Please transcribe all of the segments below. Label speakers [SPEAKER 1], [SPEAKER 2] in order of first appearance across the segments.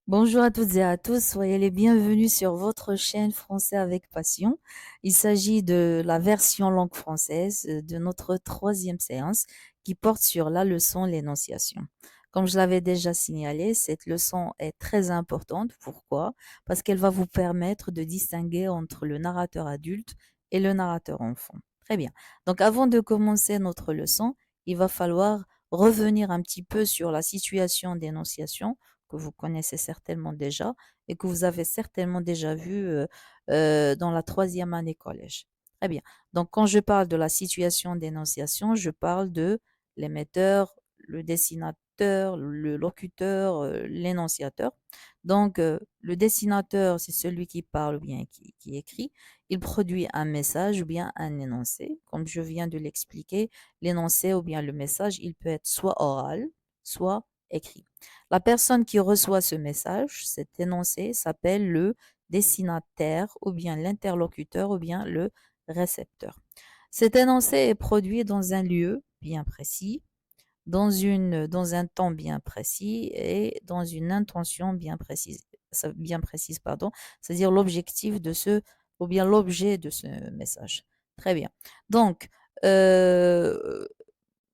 [SPEAKER 1] Bonjour à toutes et à tous, soyez les bienvenus sur votre chaîne Français avec Passion. Il s'agit de la version langue française de notre troisième séance qui porte sur la leçon l'énonciation. Comme je l'avais déjà signalé, cette leçon est très importante. Pourquoi? Parce qu'elle va vous permettre de distinguer entre le narrateur adulte et le narrateur enfant. Très bien. Donc avant de commencer notre leçon, il va falloir revenir un petit peu sur la situation d'énonciation que vous connaissez certainement déjà et que vous avez certainement déjà vu dans la troisième année collège. Très bien. Donc, quand je parle de la situation d'énonciation, je parle de l'émetteur, le dessinateur, le locuteur, l'énonciateur. Donc, le dessinateur, c'est celui qui parle ou bien qui écrit. Il produit un message ou bien un énoncé. Comme je viens de l'expliquer, l'énoncé ou bien le message, il peut être soit oral, soit écrit. La personne qui reçoit ce message, cet énoncé, s'appelle le destinataire ou bien l'interlocuteur ou bien le récepteur. Cet énoncé est produit dans un lieu bien précis, dans un temps bien précis et dans une intention bien précise, pardon, c'est-à-dire l'objectif de ce, ou bien l'objet de ce message. Très bien. Donc, euh,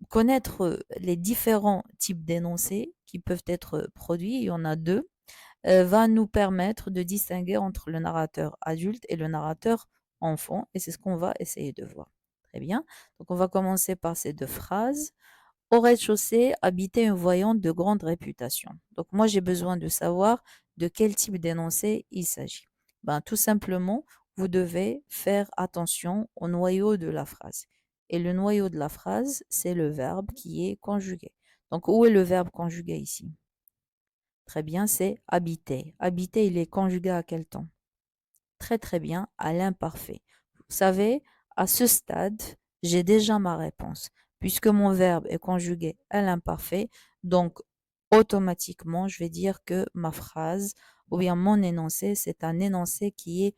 [SPEAKER 1] connaître les différents types d'énoncés qui peuvent être produits, il y en a deux, va nous permettre de distinguer entre le narrateur adulte et le narrateur enfant, et c'est ce qu'on va essayer de voir. Très bien. Donc, on va commencer par ces deux phrases. Au rez-de-chaussée habitait une voyante de grande réputation. Donc, moi, j'ai besoin de savoir de quel type d'énoncé il s'agit. Ben, tout simplement, vous devez faire attention au noyau de la phrase. Et le noyau de la phrase, c'est le verbe qui est conjugué. Donc, où est le verbe conjugué ici? Très bien, c'est habiter. Habiter, il est conjugué à quel temps? Très très bien, à l'imparfait. Vous savez, à ce stade, j'ai déjà ma réponse. Puisque mon verbe est conjugué à l'imparfait, donc automatiquement, je vais dire que ma phrase ou bien mon énoncé, c'est un énoncé qui est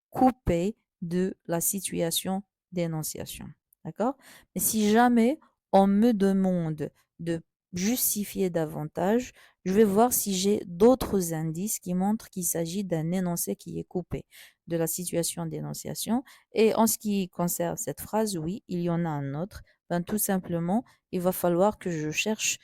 [SPEAKER 1] coupé de la situation d'énonciation. D'accord? Mais si jamais on me demande de justifier davantage, je vais voir si j'ai d'autres indices qui montrent qu'il s'agit d'un énoncé qui est coupé de la situation d'énonciation. Et en ce qui concerne cette phrase, oui, il y en a un autre. Ben, tout simplement, il va falloir que je cherche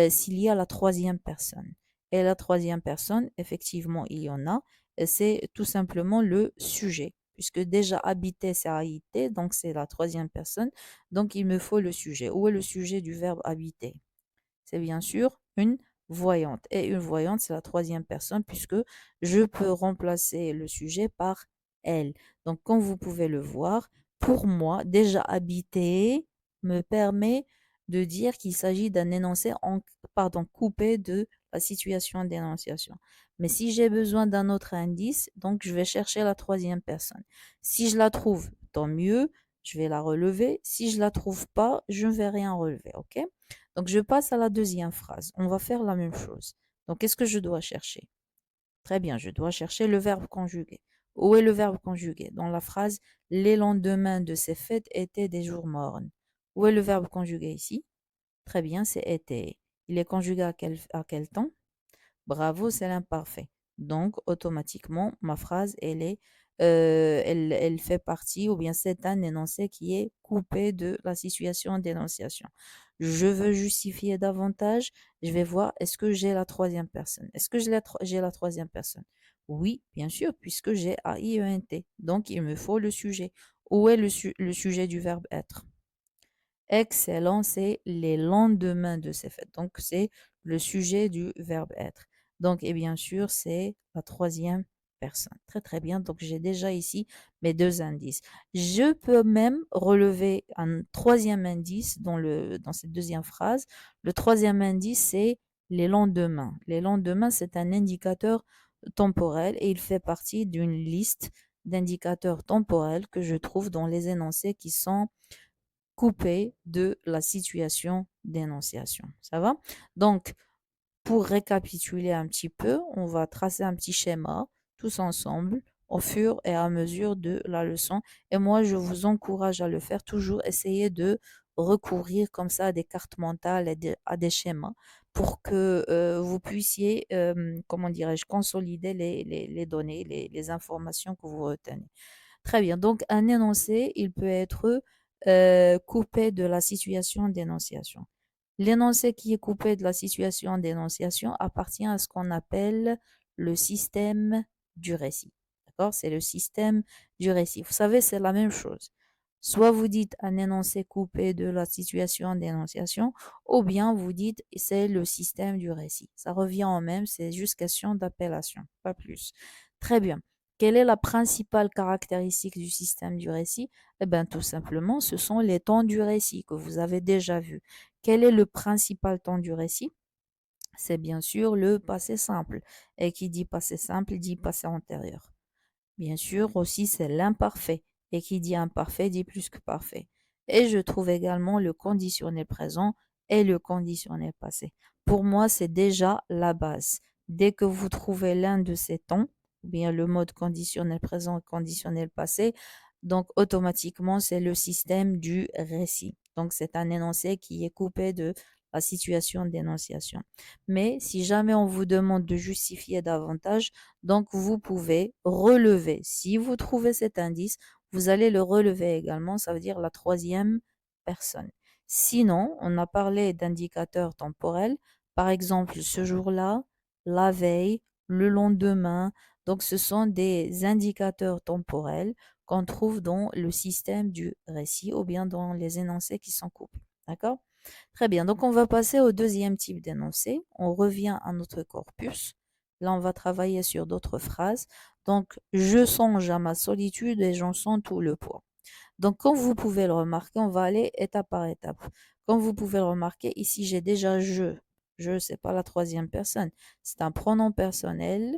[SPEAKER 1] s'il y a la troisième personne. Et la troisième personne, effectivement, il y en a. C'est tout simplement le sujet. Puisque déjà habiter, c'est habiter, donc c'est la troisième personne. Donc il me faut le sujet. Où est le sujet du verbe habiter? C'est bien sûr une voyante. Et une voyante, c'est la troisième personne puisque je peux remplacer le sujet par elle. Donc, comme vous pouvez le voir, pour moi, déjà habiter me permet de dire qu'il s'agit d'un énoncé coupé de la situation d'énonciation. Mais si j'ai besoin d'un autre indice, donc je vais chercher la troisième personne. Si je la trouve, tant mieux, je vais la relever. Si je la trouve pas, je ne vais rien relever, ok? Donc, je passe à la deuxième phrase. On va faire la même chose. Donc, qu'est-ce que je dois chercher? Très bien, je dois chercher le verbe conjugué. Où est le verbe conjugué? Dans la phrase, les lendemains de ces fêtes étaient des jours mornes. Où est le verbe conjugué ici? Très bien, c'est été. Il est conjugué à quel temps? Bravo, c'est l'imparfait. Donc, automatiquement, ma phrase, elle fait partie, ou bien c'est un énoncé qui est coupé de la situation d'énonciation. Je veux justifier davantage. Je vais voir, est-ce que j'ai la troisième personne? Est-ce que j'ai la troisième personne? Oui, bien sûr, puisque j'ai A-I-E-N-T. Donc, il me faut le sujet. Où est le sujet du verbe être? Excellent, c'est les lendemains de ces fêtes. Donc, c'est le sujet du verbe être. Donc, et bien sûr, c'est la troisième personne. Très, très bien. Donc, j'ai déjà ici mes deux indices. Je peux même relever un troisième indice dans cette deuxième phrase. Le troisième indice, c'est les lendemains. Les lendemains, c'est un indicateur temporel et il fait partie d'une liste d'indicateurs temporels que je trouve dans les énoncés qui sont coupé de la situation d'énonciation. Ça va? Donc, pour récapituler un petit peu, on va tracer un petit schéma tous ensemble au fur et à mesure de la leçon. Et moi, je vous encourage à le faire. Toujours essayer de recourir comme ça à des cartes mentales et à des schémas pour que vous puissiez, comment dirais-je, consolider les données, les informations que vous retenez. Très bien. Donc, un énoncé, il peut être coupé de la situation d'énonciation. L'énoncé qui est coupé de la situation d'énonciation appartient à ce qu'on appelle le système du récit. D'accord? C'est le système du récit. Vous savez, c'est la même chose. Soit vous dites un énoncé coupé de la situation d'énonciation, ou bien vous dites c'est le système du récit. Ça revient au même, c'est juste question d'appellation, pas plus. Très bien. Quelle est la principale caractéristique du système du récit? Eh bien, tout simplement, ce sont les temps du récit que vous avez déjà vus. Quel est le principal temps du récit? C'est bien sûr le passé simple. Et qui dit passé simple dit passé antérieur. Bien sûr, aussi, c'est l'imparfait. Et qui dit imparfait dit plus que parfait. Et je trouve également le conditionnel présent et le conditionnel passé. Pour moi, c'est déjà la base. Dès que vous trouvez l'un de ces temps, ou bien le mode conditionnel présent et conditionnel passé, donc automatiquement, c'est le système du récit. Donc, c'est un énoncé qui est coupé de la situation d'énonciation. Mais si jamais on vous demande de justifier davantage, donc, vous pouvez relever. Si vous trouvez cet indice, vous allez le relever également, ça veut dire la troisième personne. Sinon, on a parlé d'indicateurs temporels, par exemple ce jour-là, la veille, le lendemain. Donc, ce sont des indicateurs temporels qu'on trouve dans le système du récit ou bien dans les énoncés qui sont coupés. D'accord? Très bien. Donc, on va passer au deuxième type d'énoncé. On revient à notre corpus. Là, on va travailler sur d'autres phrases. Donc, je songe à ma solitude et j'en sens tout le poids. Donc, comme vous pouvez le remarquer, on va aller étape par étape. Comme vous pouvez le remarquer, ici, j'ai déjà je. Je, c'est pas la troisième personne. C'est un pronom personnel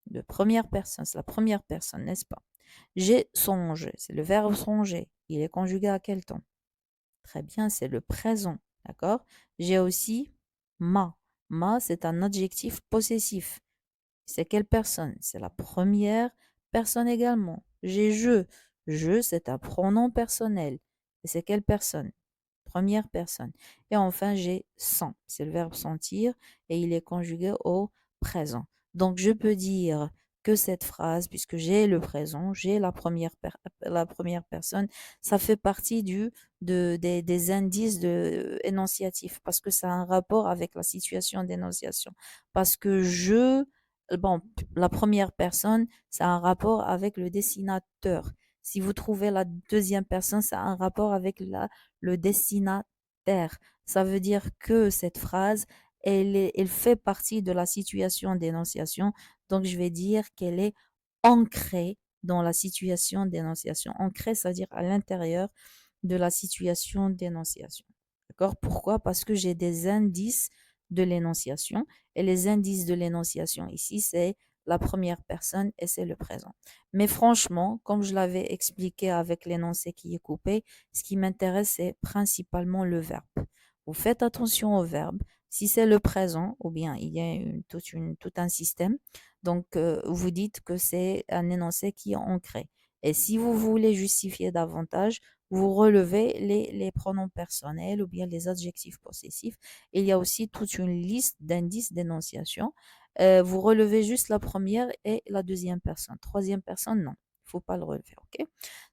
[SPEAKER 1] de première personne. C'est la première personne, n'est-ce pas? J'ai songé. C'est le verbe songer. Il est conjugué à quel temps? Très bien, c'est le présent. D'accord? J'ai aussi ma. Ma, c'est un adjectif possessif. C'est quelle personne? C'est la première personne également. J'ai je. Je, c'est un pronom personnel. Et c'est quelle personne? Première personne. Et enfin, j'ai sent. C'est le verbe sentir et il est conjugué au présent. Donc, je peux dire que cette phrase, puisque j'ai le présent, j'ai la première personne, ça fait partie des indices énonciatifs parce que ça a un rapport avec la situation d'énonciation. Parce que bon, la première personne, ça a un rapport avec le dessinateur. Si vous trouvez la deuxième personne, ça a un rapport avec le destinataire. Ça veut dire que cette phrase, elle fait partie de la situation d'énonciation. Donc, je vais dire qu'elle est ancrée dans la situation d'énonciation. Ancrée, ça veut dire à l'intérieur de la situation d'énonciation. D'accord? Pourquoi? Parce que j'ai des indices de l'énonciation. Et les indices de l'énonciation ici, c'est la première personne et c'est le présent. Mais franchement, comme je l'avais expliqué avec l'énoncé qui est coupé, ce qui m'intéresse, c'est principalement le verbe. Vous faites attention au verbe. Si c'est le présent, ou bien il y a tout un système, donc vous dites que c'est un énoncé qui est ancré. Et si vous voulez justifier davantage, vous relevez les pronoms personnels ou bien les adjectifs possessifs. Il y a aussi toute une liste d'indices d'énonciation. Vous relevez juste la première et la deuxième personne. Troisième personne, non. Il ne faut pas le relever, ok?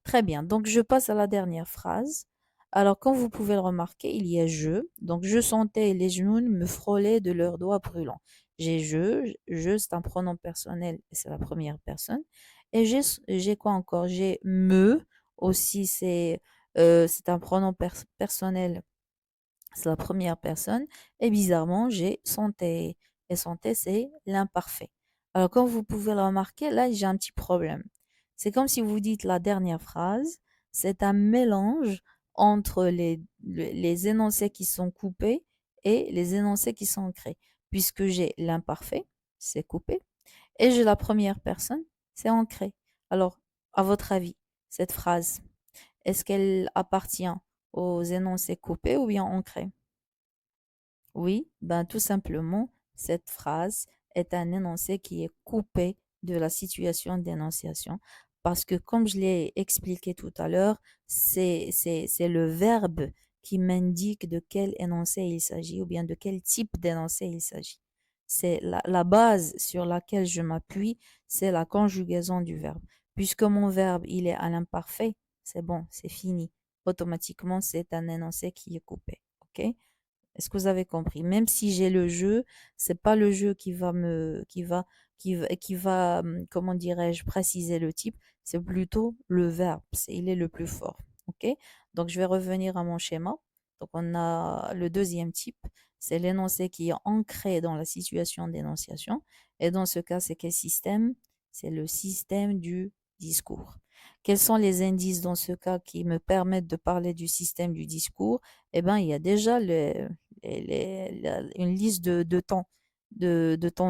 [SPEAKER 1] Très bien. Donc, je passe à la dernière phrase. Alors, comme vous pouvez le remarquer, il y a je. Donc, je sentais les genoux me frôler de leurs doigts brûlants. J'ai je, c'est un pronom personnel et c'est la première personne. Et j'ai quoi encore? J'ai me, aussi c'est un pronom personnel, c'est la première personne. Et bizarrement, j'ai santé. Et santé, c'est l'imparfait. Alors, comme vous pouvez le remarquer, là, j'ai un petit problème. C'est comme si vous dites la dernière phrase, c'est un mélange entre les énoncés qui sont coupés et les énoncés qui sont ancrés. Puisque j'ai l'imparfait, c'est coupé, et j'ai la première personne, c'est ancré. Alors, à votre avis, cette phrase, est-ce qu'elle appartient aux énoncés coupés ou bien ancrés? Oui, ben tout simplement, cette phrase est un énoncé qui est coupé de la situation d'énonciation parce que, comme je l'ai expliqué tout à l'heure, c'est le verbe qui m'indique de quel énoncé il s'agit ou bien de quel type d'énoncé il s'agit. C'est la base sur laquelle je m'appuie, c'est la conjugaison du verbe. Puisque mon verbe, il est à l'imparfait, c'est bon, c'est fini. Automatiquement, c'est un énoncé qui est coupé. OK? Est-ce que vous avez compris? Même si j'ai le jeu, c'est pas le jeu qui va, comment dirais-je, préciser le type, c'est plutôt le verbe. Il est le plus fort. OK? Donc, je vais revenir à mon schéma. Donc, on a le deuxième type, c'est l'énoncé qui est ancré dans la situation d'énonciation. Et dans ce cas, c'est quel système? C'est le système du discours. Quels sont les indices dans ce cas qui me permettent de parler du système du discours? Eh bien, il y a déjà une liste de temps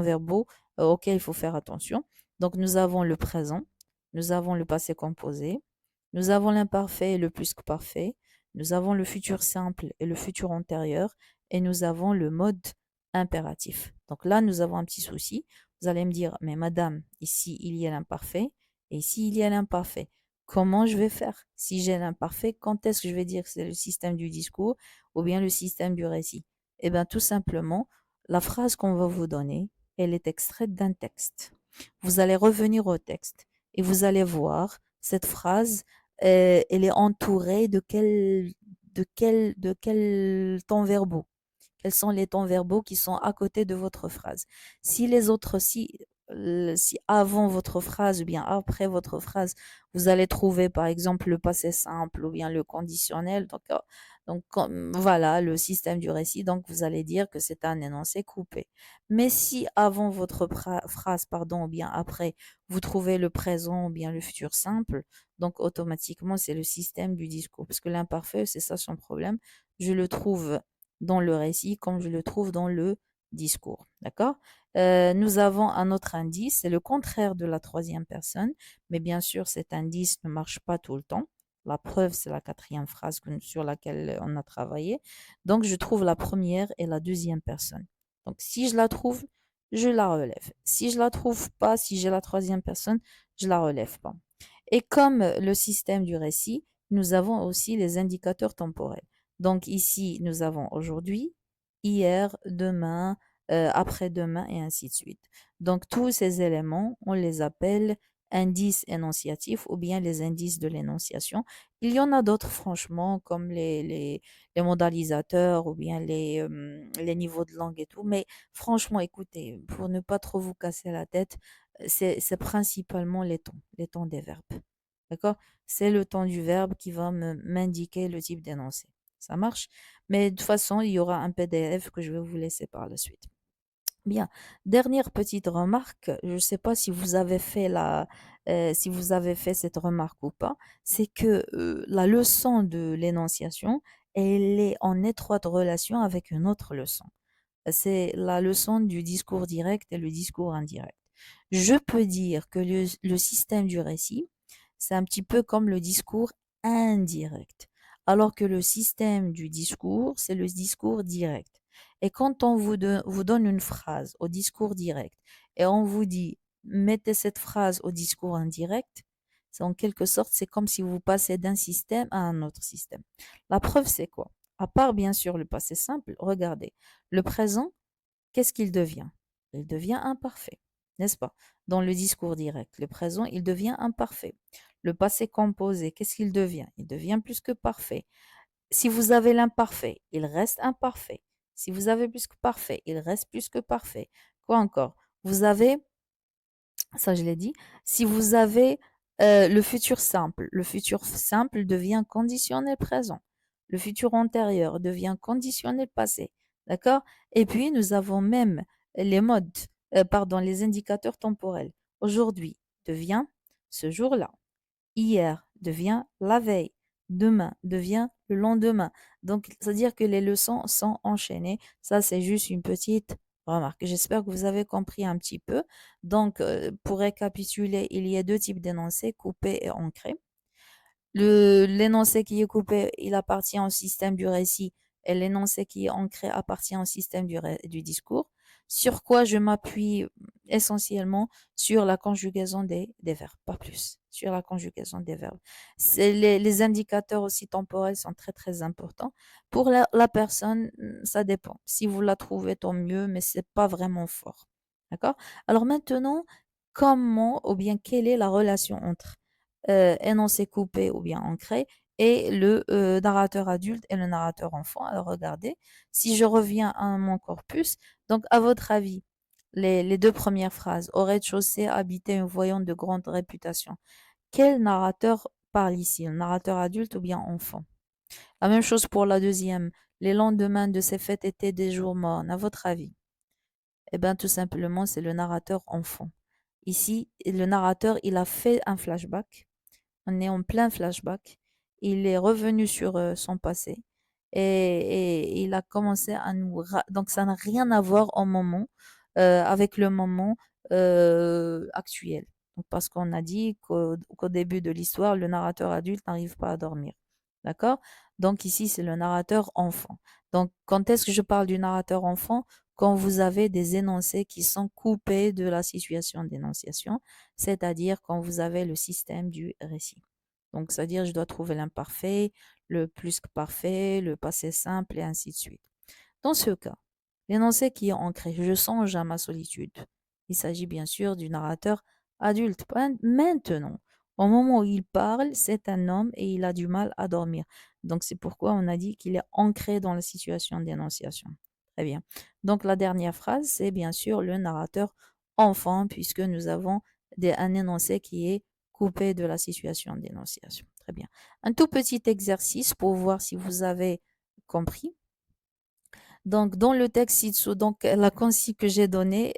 [SPEAKER 1] verbaux auxquels il faut faire attention. Donc, nous avons le présent, nous avons le passé composé, nous avons l'imparfait et le plus que parfait, nous avons le futur simple et le futur antérieur, et nous avons le mode impératif. Donc là, nous avons un petit souci. Vous allez me dire, mais madame, ici, il y a l'imparfait et ici, il y a l'imparfait. Comment je vais faire? Si j'ai l'imparfait, quand est-ce que je vais dire que c'est le système du discours ou bien le système du récit? Eh bien, tout simplement, la phrase qu'on va vous donner, elle est extraite d'un texte. Vous allez revenir au texte et vous allez voir cette phrase, elle est entourée de quels temps verbaux? Quels sont les temps verbaux qui sont à côté de votre phrase? Si les autres, si avant votre phrase ou bien après votre phrase, vous allez trouver par exemple le passé simple ou bien le conditionnel, donc voilà le système du récit, donc vous allez dire que c'est un énoncé coupé. Mais si avant votre phrase, pardon, ou bien après, vous trouvez le présent ou bien le futur simple, donc automatiquement c'est le système du discours, parce que l'imparfait, c'est ça son problème. Je le trouve dans le récit comme je le trouve dans le discours. D'accord? Nous avons un autre indice, c'est le contraire de la troisième personne, mais bien sûr, cet indice ne marche pas tout le temps. La preuve, c'est la quatrième phrase sur laquelle on a travaillé. Donc, je trouve la première et la deuxième personne. Donc, si je la trouve, je la relève. Si je la trouve pas, si j'ai la troisième personne, je la relève pas. Et comme le système du récit, nous avons aussi les indicateurs temporels. Donc ici, nous avons aujourd'hui, hier, demain, après-demain et ainsi de suite. Donc tous ces éléments, on les appelle indices énonciatifs ou bien les indices de l'énonciation. Il y en a d'autres, franchement, comme les modalisateurs ou bien les niveaux de langue et tout. Mais franchement, écoutez, pour ne pas trop vous casser la tête, c'est principalement les tons des verbes. D'accord? C'est le temps du verbe qui va m'indiquer le type d'énoncé. Ça marche? Mais de toute façon, il y aura un PDF que je vais vous laisser par la suite. Bien. Dernière petite remarque, je ne sais pas si vous avez fait cette remarque ou pas, c'est que la leçon de l'énonciation, elle est en étroite relation avec une autre leçon. C'est la leçon du discours direct et le discours indirect. Je peux dire que le système du récit, c'est un petit peu comme le discours indirect, alors que le système du discours, c'est le discours direct. Et quand on vous donne une phrase au discours direct et on vous dit mettez cette phrase au discours indirect, c'est en quelque sorte, c'est comme si vous passez d'un système à un autre système. La preuve, c'est quoi? À part bien sûr le passé simple, regardez. Le présent, qu'est-ce qu'il devient? Il devient imparfait, n'est-ce pas? Dans le discours direct, le présent, il devient imparfait. Le passé composé, qu'est-ce qu'il devient? Il devient plus que parfait. Si vous avez l'imparfait, il reste imparfait. Si vous avez plus que parfait, il reste plus que parfait. Quoi encore? Vous avez, ça je l'ai dit, si vous avez le futur simple devient conditionnel présent. Le futur antérieur devient conditionnel passé. D'accord? Et puis, nous avons même les indicateurs temporels. Aujourd'hui devient ce jour-là. Hier devient la veille. Demain devient le lendemain. Donc, c'est-à-dire que les leçons sont enchaînées. Ça, c'est juste une petite remarque. J'espère que vous avez compris un petit peu. Donc, pour récapituler, il y a deux types d'énoncés, coupés et ancrés. L'énoncé qui est coupé, il appartient au système du récit et l'énoncé qui est ancré appartient au système du discours. Sur quoi je m'appuie essentiellement? Sur la conjugaison des verbes, pas plus. Sur la conjugaison des verbes. Les indicateurs aussi temporels sont très très importants. Pour la personne, ça dépend. Si vous la trouvez, tant mieux, mais c'est pas vraiment fort. D'accord? Alors maintenant, comment ou bien quelle est la relation entre énoncé coupé ou bien ancré et le narrateur adulte et le narrateur enfant? Alors regardez, si je reviens à mon corpus, donc à votre avis, les deux premières phrases, au rez-de-chaussée habitait un voyant de grande réputation. Quel narrateur parle ici? Le narrateur adulte ou bien enfant? La même chose pour la deuxième. Les lendemains de ces fêtes étaient des jours mornes. À votre avis? Eh bien, tout simplement, c'est le narrateur enfant. Ici, le narrateur, il a fait un flashback. On est en plein flashback. Il est revenu sur son passé et il a commencé à nous... Donc, ça n'a rien à voir au moment, avec le moment actuel. Donc, parce qu'on a dit qu'au début de l'histoire, le narrateur adulte n'arrive pas à dormir. D'accord? Donc, ici, c'est le narrateur enfant. Donc, quand est-ce que je parle du narrateur enfant? Quand vous avez des énoncés qui sont coupés de la situation d'énonciation, c'est-à-dire quand vous avez le système du récit. Donc, c'est-à-dire, je dois trouver l'imparfait, le plus que parfait, le passé simple et ainsi de suite. Dans ce cas, l'énoncé qui est ancré, je songe à ma solitude. Il s'agit bien sûr du narrateur adulte. Maintenant, au moment où il parle, c'est un homme et il a du mal à dormir. Donc, c'est pourquoi on a dit qu'il est ancré dans la situation d'énonciation. Très bien. Donc, la dernière phrase, c'est bien sûr le narrateur enfant, puisque nous avons un énoncé qui est coupé de la situation d'énonciation. Très bien. Un tout petit exercice pour voir si vous avez compris. Donc, dans le texte ci-dessous, donc la consigne que j'ai donnée,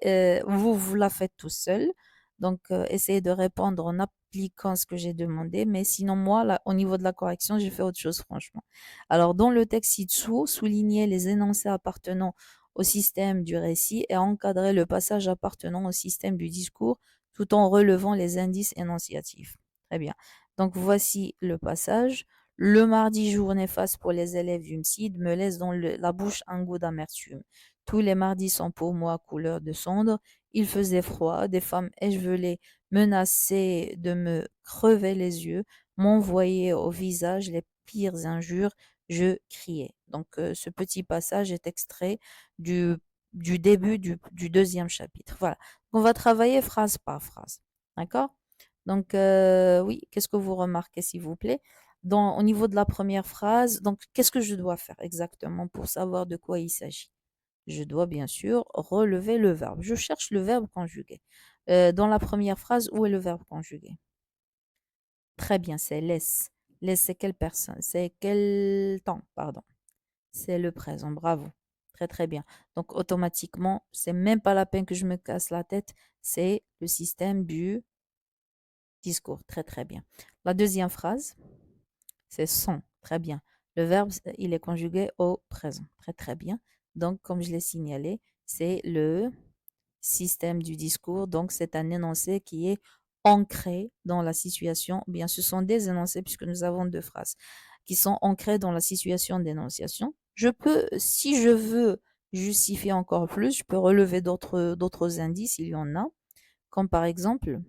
[SPEAKER 1] vous la faites tout seul. Donc, essayez de répondre en appliquant ce que j'ai demandé. Mais sinon, moi, là, au niveau de la correction, j'ai fait autre chose, franchement. Alors, dans le texte ci-dessous, soulignez les énoncés appartenant au système du récit et encadrez le passage appartenant au système du discours tout en relevant les indices énonciatifs. Très bien. Donc, voici le passage. Le mardi, jour néfaste pour les élèves du MSID, me laisse dans la bouche un goût d'amertume. Tous les mardis sont pour moi couleur de cendre. Il faisait froid, des femmes échevelées menaçaient de me crever les yeux, m'envoyaient au visage les pires injures. Je criais. Donc, ce petit passage est extrait du, du début du deuxième chapitre. Voilà. On va travailler phrase par phrase. D'accord? Donc, oui, qu'est-ce que vous remarquez, s'il vous plaît? Au niveau de la première phrase, donc qu'est-ce que je dois faire exactement pour savoir de quoi il s'agit? Je dois bien sûr relever le verbe. Je cherche le verbe conjugué. Dans la première phrase, où est le verbe conjugué? Très bien, c'est laisse. Laisse, c'est quelle personne? C'est quel temps, pardon. C'est le présent, bravo. Très très bien. Donc automatiquement, c'est même pas la peine que je me casse la tête, c'est le système du discours. Très très bien. La deuxième phrase, c'est sont. Très bien. Le verbe, il est conjugué au présent. Très, très bien. Donc, comme je l'ai signalé, c'est le système du discours. Donc, c'est un énoncé qui est ancré dans la situation. Bien, ce sont des énoncés puisque nous avons deux phrases qui sont ancrées dans la situation d'énonciation. Je peux, si je veux justifier encore plus, je peux relever d'autres indices, il y en a, comme par exemple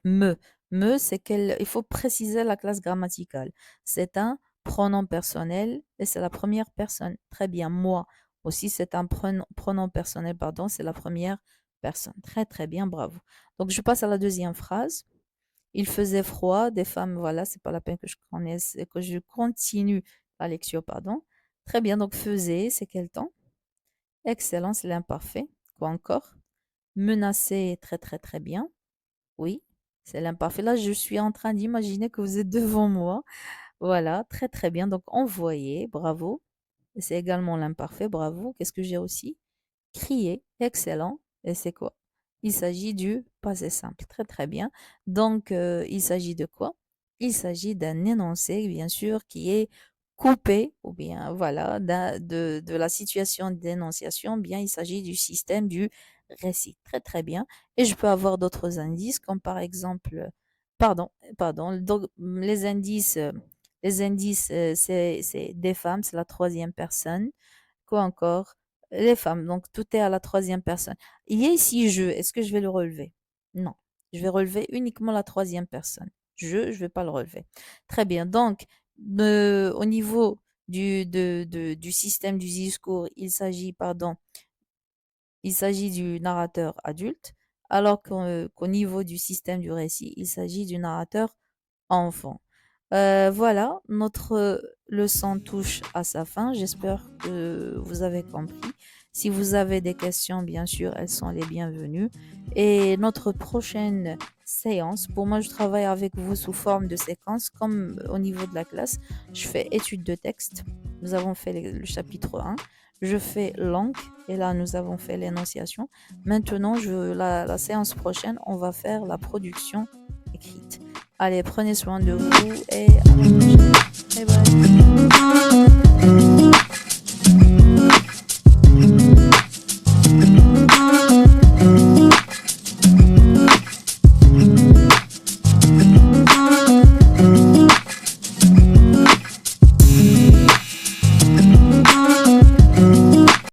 [SPEAKER 1] me. Me, c'est il faut préciser la classe grammaticale. C'est un pronom personnel et c'est la première personne. Très bien. Moi aussi, c'est un pronom personnel, pardon, c'est la première personne. Très, très bien. Bravo. Donc, je passe à la deuxième phrase. Il faisait froid, des femmes, voilà, c'est pas la peine que je connaisse, que je continue la lecture, pardon. Très bien. Donc, faisait, c'est quel temps? Excellent, c'est l'imparfait. Quoi encore? Menacer, très, très, très bien. Oui, c'est l'imparfait. Là, je suis en train d'imaginer que vous êtes devant moi. Voilà, très très bien. Donc, envoyer, bravo. Et c'est également l'imparfait, bravo. Qu'est-ce que j'ai aussi? Crier, excellent. Et c'est quoi? Il s'agit du passé simple. Très très bien. Donc, il s'agit de quoi? Il s'agit d'un énoncé, bien sûr, qui est coupé, ou bien, voilà, de la situation d'énonciation. Bien, il s'agit du système du récit. Très très bien. Et je peux avoir d'autres indices, comme par exemple, pardon, pardon. Donc, les indices, c'est des femmes, c'est la troisième personne. Quoi encore? Les femmes, donc tout est à la troisième personne. Il y a ici je, est-ce que je vais le relever? Non, je vais relever uniquement la troisième personne. Je vais pas le relever. Très bien, donc au niveau du système du discours, il s'agit du narrateur adulte, alors qu'au niveau du système du récit, il s'agit du narrateur enfant. Voilà, notre leçon touche à sa fin. J'espère que vous avez compris. Si vous avez des questions, bien sûr, elles sont les bienvenues. Et notre prochaine séance, pour moi, je travaille avec vous sous forme de séquence, comme au niveau de la classe. Je fais étude de texte. Nous avons fait le chapitre 1. Je fais langue. Et là, nous avons fait l'énonciation. Maintenant, la séance prochaine, on va faire la production écrite. Allez, prenez soin de vous et